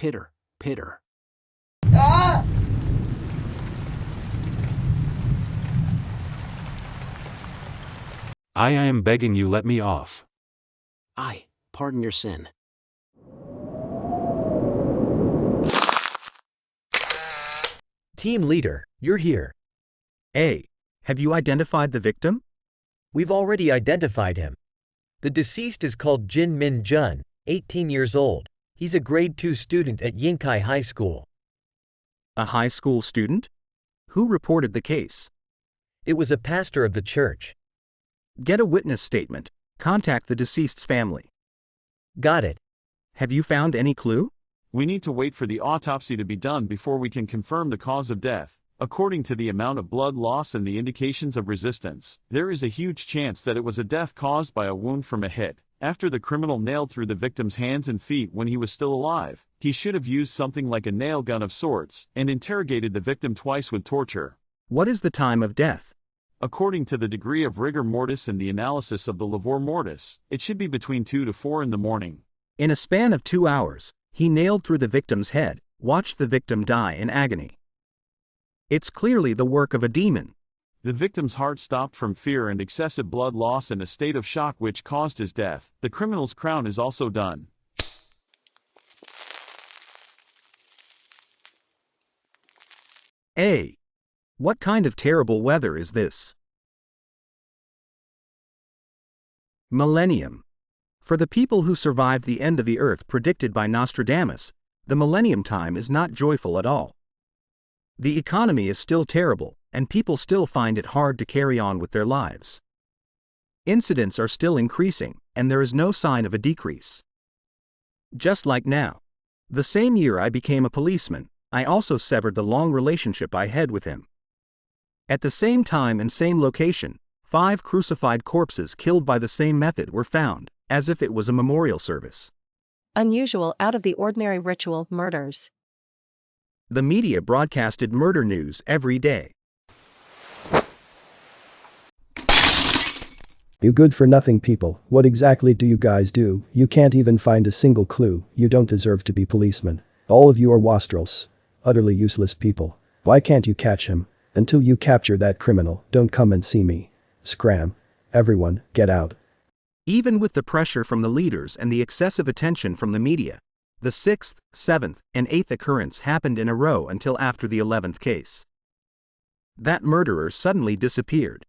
Pitter, pitter. Ah! I am begging you, let me off. Pardon your sin. Team leader, you're here. A. Have you identified the victim? We've already identified him. The deceased is called Jin Min Jun, 18 years old. He's a grade 2 student at Yingcai High School. A high school student? Who reported the case? It was a pastor of the church. Get a witness statement. Contact the deceased's family. Got it. Have you found any clue? We need to wait for the autopsy to be done before we can confirm the cause of death. According to the amount of blood loss and the indications of resistance, there is a huge chance that it was a death caused by a wound from a hit. After the criminal nailed through the victim's hands and feet when he was still alive, he should have used something like a nail gun of sorts and interrogated the victim twice with torture. What is the time of death? According to the degree of rigor mortis and the analysis of the livor mortis, it should be between 2 to 4 in the morning. In a span of 2 hours, he nailed through the victim's head, watched the victim die in agony. It's clearly the work of a demon. The victim's heart stopped from fear and excessive blood loss and a state of shock which caused his death. The criminal's crown is also done. A. What kind of terrible weather is this? Millennium. For the people who survived the end of the earth predicted by Nostradamus, the millennium time is not joyful at all. The economy is still terrible, and people still find it hard to carry on with their lives. Incidents are still increasing, and there is no sign of a decrease. Just like now. The same year I became a policeman, I also severed the long relationship I had with him. At the same time and same location, 5 crucified corpses killed by the same method were found, as if it was a memorial service. Unusual out-of-the-ordinary ritual murders. The media broadcasted murder news every day. You good-for-nothing people, what exactly do you guys do? You can't even find a single clue. You don't deserve to be policemen. All of you are wastrels. Utterly useless people. Why can't you catch him? Until you capture that criminal, don't come and see me. Scram. Everyone, get out. Even with the pressure from the leaders and the excessive attention from the media, the 6th, 7th, and 8th occurrence happened in a row until after the 11th case. That murderer suddenly disappeared.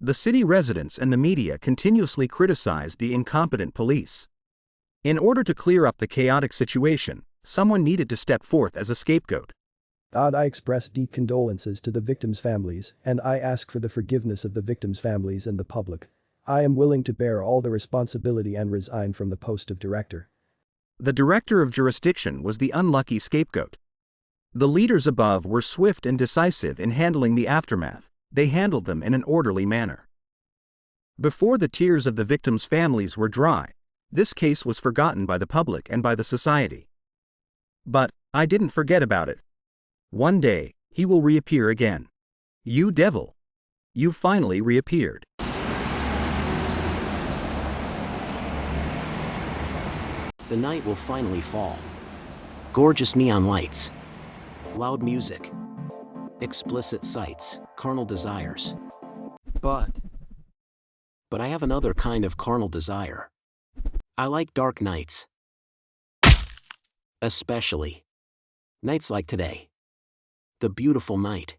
The city residents and the media continuously criticized the incompetent police. In order to clear up the chaotic situation, someone needed to step forth as a scapegoat. I express deep condolences to the victims' families, and I ask for the forgiveness of the victims' families and the public. I am willing to bear all the responsibility and resign from the post of director. The director of jurisdiction was the unlucky scapegoat. The leaders above were swift and decisive in handling the aftermath. They handled them in an orderly manner. Before the tears of the victims' families were dry, this case was forgotten by the public and by the society. But I didn't forget about it. One day, he will reappear again. You devil! You finally reappeared. The night will finally fall. Gorgeous neon lights. Loud music. Explicit sights, carnal desires. But I have another kind of carnal desire. I like dark nights. Especially nights like today. The beautiful night.